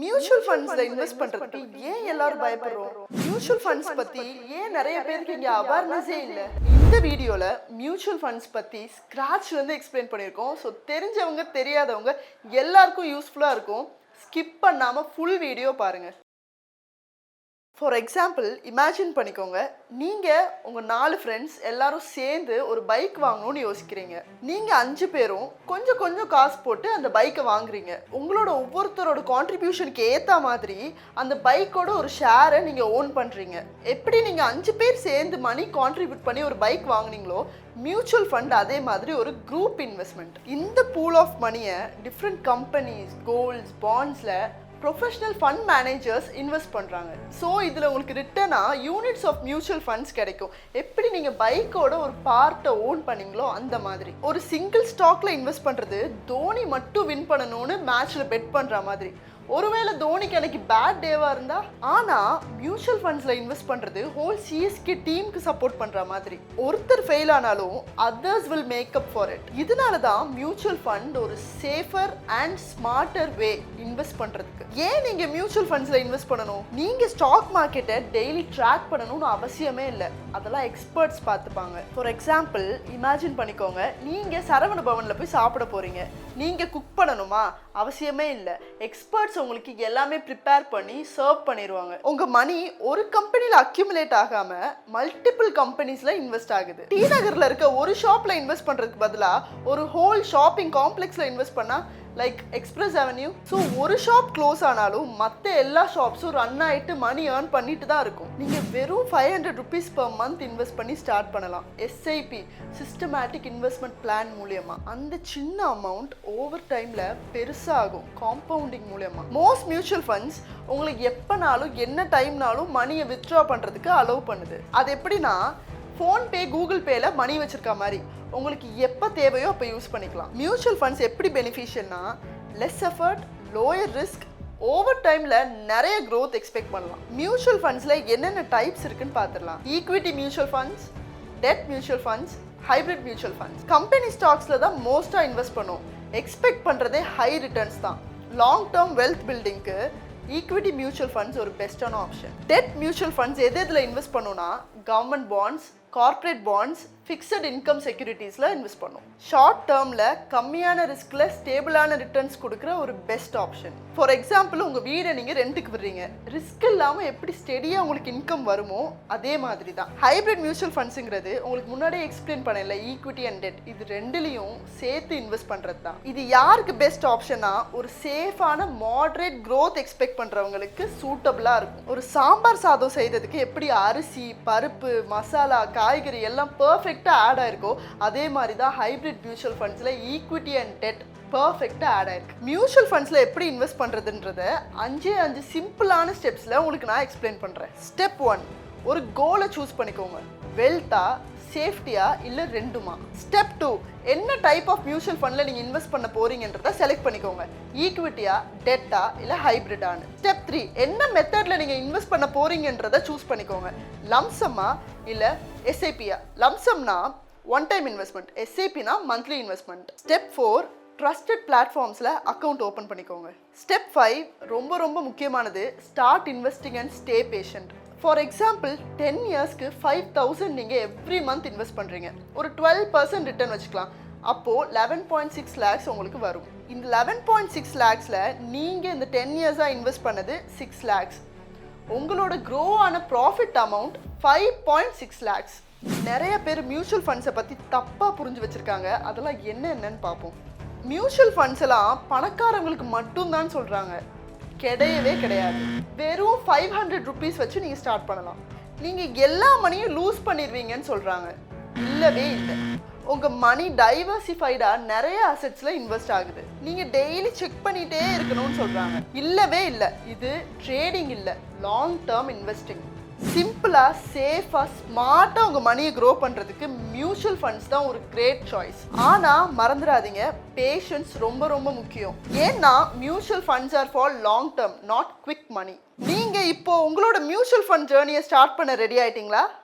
Mutual ஃபண்ட்ஸ்ல invest பண்றதுக்கு ஏன் எல்லாரும் பயப்படுறோம்? மியூச்சுவல் ஃபண்ட்ஸ் பத்தி ஏன் நிறைய பேருக்கு இங்க அவேர்னஸே இல்ல? இந்த வீடியோல மியூச்சுவல் ஃபண்ட்ஸ் பத்தி ஸ்கிராச்ல இருந்து எக்ஸ்பிளைன் பண்ணியிருக்கோம். ஸோ தெரிஞ்சவங்க தெரியாதவங்க எல்லாருக்கும் யூஸ்ஃபுல்லா இருக்கும். ஸ்கிப் பண்ணாம ஃபுல் வீடியோ பாருங்க. ஃபார் எக்ஸாம்பிள் இமேஜின் பண்ணிக்கோங்க, நீங்கள் உங்கள் 4 ஃப்ரெண்ட்ஸ் எல்லாரும் சேர்ந்து ஒரு பைக் வாங்கணும்னு யோசிக்கிறீங்க. நீங்கள் 5 பேரும் கொஞ்சம் கொஞ்சம் காசு போட்டு அந்த பைக்கை வாங்குறீங்க. உங்களோட ஒவ்வொருத்தரோட கான்ட்ரிபியூஷனுக்கு ஏற்ற மாதிரி அந்த பைக்கோட ஒரு ஷேரை நீங்கள் ஓன் பண்ணுறீங்க. எப்படி நீங்கள் 5 பேர் சேர்ந்து மணி கான்ட்ரிபியூட் பண்ணி ஒரு பைக் வாங்குனீங்களோ, மியூச்சுவல் ஃபண்ட் அதே மாதிரி ஒரு குரூப் இன்வெஸ்ட்மெண்ட். இந்த பூல் ஆஃப் மணியை டிஃப்ரெண்ட் கம்பெனிஸ், கோல்ட்ஸ், பாண்ட்ஸில் ப்ரொஃபஷனல் ஃபண்ட் மேனேஜர்ஸ் இன்வெஸ்ட் பண்ணுறாங்க. ஸோ இதில் உங்களுக்கு ரிட்டர்னாக யூனிட்ஸ் ஆஃப் மியூச்சுவல் ஃபண்ட்ஸ் கிடைக்கும். எப்படி நீங்கள் பைக்கோட ஒரு பார்ட்டை ஓன் பண்ணீங்களோ அந்த மாதிரி. ஒரு சிங்கிள் ஸ்டாக்ல இன்வெஸ்ட் பண்ணுறது தோனி மட்டும் வின் பண்ணணும்னு மேட்ச்சில் பெட் பண்ணுற மாதிரி. ஒருவேளை தோனிக்கு எனக்கு பேட் டேவாக இருந்தால், ஆனால் மியூச்சுவல் ஃபண்ட்ஸில் இன்வெஸ்ட் பண்ணுறது ஹோல் சிஎஸ்கே டீமுக்கு சப்போர்ட் பண்ணுற மாதிரி. ஒருத்தர் ஃபெயில் ஆனாலும் others will make up for it. இதனால தான் மியூச்சுவல் ஃபண்ட் ஒரு safer and smarter way invest பண்ணுறதுக்கு. ஏன் நீங்கள் மியூச்சுவல் ஃபண்ட்ஸில் இன்வெஸ்ட் பண்ணணும்? நீங்கள் ஸ்டாக் மார்க்கெட்டை டெய்லி ட்ராக் பண்ணணும்னு அவசியமே இல்லை. அதெல்லாம் எக்ஸ்பர்ட்ஸ் பார்த்துப்பாங்க. ஃபார் எக்ஸாம்பிள் இமேஜின் பண்ணிக்கோங்க, நீங்கள் சரவண பவனில் போய் சாப்பிட போகிறீங்க. நீங்கள் குக் பண்ணணுமா? அவசியமே இல்லை. எக்ஸ்பர்ட்ஸ் உங்களுக்கு எல்லாமே ப்ரிப்பேர் பண்ணி சர்வ் பண்ணிடுவாங்க. உங்க மணி ஒரு கம்பெனியில் அக்யூமுலேட் ஆகாம மல்டிபிள் கம்பெனிஸ்ல இன்வெஸ்ட் ஆகுது. டி நகர்ல இருக்க ஒரு ஷாப்ல இன்வெஸ்ட் பண்றதுக்கு பதிலா ஒரு ஹோல் ஷாப்பிங் காம்ப்ளெக்ஸ்ல இன்வெஸ்ட் பண்ணா லைக் எக்ஸ்பிரஸ் அவென்யூ. ஸோ ஒரு ஷாப் க்ளோஸ் ஆனாலும் மற்ற எல்லா ஷாப்ஸும் ரன் ஆகிட்டு மணி ஏர்ன் பண்ணிட்டு தான் இருக்கும். நீங்கள் வெறும் 500 rupees per month இன்வெஸ்ட் பண்ணி ஸ்டார்ட் பண்ணலாம். எஸ்ஐபி சிஸ்டமேட்டிக் இன்வெஸ்ட்மெண்ட் பிளான் மூலியமா அந்த சின்ன அமௌண்ட் ஓவர் டைம்ல பெருசாகும் காம்பவுண்டிங் மூலியமா. மோஸ்ட் மியூச்சுவல் ஃபண்ட்ஸ் உங்களுக்கு எப்பனாலும் என்ன டைம்னாலும் மணியை வித்ட்ரா பண்ணுறதுக்கு அலோவ் பண்ணுது. அது எப்படின்னா, ஃபோன்பே, கூகுள் பேல மணி வச்சிருக்க மாதிரி உங்களுக்கு எப்போ தேவையோ அப்போ யூஸ் பண்ணிக்கலாம். மியூச்சுவல் ஃபண்ட்ஸ் எப்படி பெனிஃபிஷியல்னா, less effort, lower risk, over டைம்ல நிறைய growth எக்ஸ்பெக்ட் பண்ணலாம். மியூச்சுவல் ஃபண்ட்ஸ்ல என்னென்ன டைப்ஸ் இருக்குன்னு பார்த்துடலாம். Equity mutual funds, debt mutual funds, hybrid mutual funds. Company ஸ்டாக்ஸ்ல தான் மோஸ்டா இன்வெஸ்ட் பண்ணும். எக்ஸ்பெக்ட் பண்றதே ஹை ரிட்டர்ன்ஸ் தான். லாங் டேர்ம் வெல்த் பில்டிங்க்கு ஈக்விட்டி மியூச்சுவல் ஃபண்ட்ஸ் ஒரு பெஸ்டான ஆப்ஷன். டெட் மியூச்சுவல் ஃபண்ட்ஸ் எதில் இன்வெஸ்ட் பண்ணுன்னா, government bonds, corporate bonds, fixed income செக்யூரிட்டிஸில் இன்வெஸ்ட் பண்ணும். ஷார்ட் டேர்மில் கம்மியான ரிஸ்கில் ஸ்டேபிளான ரிட்டர்ன்ஸ் கொடுக்குற ஒரு பெஸ்ட் ஆப்ஷன். ஃபார் எக்ஸாம்பிள் உங்கள் வீடை நீங்கள் ரெண்ட்டுக்கு விடுறீங்க. ரிஸ்க் இல்லாமல் எப்படி ஸ்டெடியாக உங்களுக்கு இன்கம் வருமோ அதே மாதிரி தான் ஹைப்ரிட் மியூச்சுவல் ஃபண்ட்ஸுங்கிறது. உங்களுக்கு முன்னாடியே எக்ஸ்பிளைன் பண்ணல, ஈக்விட்டி அண்ட் டெட் இது ரெண்டுலையும் சேர்த்து இன்வெஸ்ட் பண்ணுறது தான். இது யாருக்கு பெஸ்ட் ஆப்ஷனா, ஒரு சேஃபான மாடரேட் க்ரோத் எக்ஸ்பெக்ட் பண்ணுறவங்களுக்கு சூட்டபிளாக இருக்கும். ஒரு சாம்பார் சாதம் செய்கிறதுக்கு எப்படி அரிசி, பருப்பு, மசாலா, காய்கறி எல்லாம் பர்ஃபெக்டாக ஆட் ஆயிருக்கோ, அதே மாதிரி தான் ஹைப்ரிட் மியூச்சுவல் ஃபண்ட்ஸில் ஈக்விட்டி அண்ட் டெட் பர்ஃபெக்டாக ஆட் ஆயிருக்கு. மியூச்சுவல் ஃபண்ட்ஸில் எப்படி இன்வெஸ்ட் பண்ணுறதுன்றத 5 சிம்பிளான ஸ்டெப்ஸில் உங்களுக்கு நான் எக்ஸ்பிளைன் பண்ணுறேன். ஸ்டெப் 1, ஒரு கோலை சூஸ் பண்ணிக்கோங்க. வெல்த்தா, சேஃப்டியா இல்லை ரெண்டுமா. ஸ்டெப் 2, என்ன டைப் ஆஃப் மியூச்சுவல் ஃபண்டில் நீங்கள் இன்வெஸ்ட் பண்ண போறீங்கன்றத செலக்ட் பண்ணிக்கோங்க. ஈக்விட்டியா, டெட்டா இல்லை ஹைப்ரிடானு. ஸ்டெப் 3, என்ன மெத்தடில் நீங்கள் இன்வெஸ்ட் பண்ண போறீங்கன்றத சூஸ் பண்ணிக்கோங்க. லம்சம்மா இல்லை எஸ்ஐபியா. லம்சம்னா ஒன் டைம் இன்வெஸ்ட்மெண்ட், எஸ்ஐபினா மந்த்லி இன்வெஸ்ட்மெண்ட். ஸ்டெப் 4, ட்ரஸ்டட் பிளாட்ஃபார்ம்ஸில் அக்கௌண்ட் ஓப்பன் பண்ணிக்கோங்க. ஸ்டெப் 5 ரொம்ப முக்கியமானது, start investing and stay patient. For example 10 இயர்ஸ்க்கு 5000 நீங்கள் எவ்ரி மந்த் இன்வெஸ்ட் பண்ணுறீங்க. ஒரு 12% ரிட்டர்ன் வச்சுக்கலாம். அப்போது 11.6 lakhs உங்களுக்கு வரும். இந்த 11.6 lakhsல நீங்கள் இந்த 10 இயர்ஸாக இன்வெஸ்ட் பண்ணது 6 lakhs. உங்களோட க்ரோ ஆன ப்ராஃபிட் அமௌண்ட் 5.6 lakhs. நிறைய பேர் மியூச்சுவல் ஃபண்ட்ஸை பற்றி தப்பாக புரிஞ்சு வச்சுருக்காங்க. அதெல்லாம் என்னென்னு பார்ப்போம். மியூச்சுவல் ஃபண்ட்ஸ் எல்லாம் பணக்காரங்களுக்கு மட்டும்தான் சொல்கிறாங்க. கிடையவே கிடையாது. வெறும் 500 rupees வச்சு நீங்கள் ஸ்டார்ட் பண்ணலாம். நீங்கள் எல்லா மணியும் லூஸ் பண்ணிடுவீங்கன்னு சொல்கிறாங்க. இல்லவே இல்லை. உங்கள் மணி டைவர்சிஃபைடாக நிறைய அசெட்ஸில் இன்வெஸ்ட் ஆகுது. நீங்கள் டெய்லி செக் பண்ணிகிட்டே இருக்கணும்னு சொல்கிறாங்க. இல்லவே இல்லை. இது ட்ரேடிங் இல்லை, லாங் டேர்ம் இன்வெஸ்டிங். சிம்பிளாக, சேஃபாக, ஸ்மார்ட்டாக உங்கள் மணியை க்ரோ பண்ணுறதுக்கு மியூச்சுவல் ஃபண்ட்ஸ் தான் ஒரு கிரேட் சாய்ஸ். ஆனால் மறந்துடாதீங்க, பேஷன்ஸ் ரொம்ப முக்கியம். ஏன்னா mutual funds are for long term, not quick money. நீங்கள் இப்போ உங்களோட மியூச்சுவல் ஃபண்ட் ஜேர்னியை ஸ்டார்ட் பண்ண ரெடி ஆயிட்டீங்களா?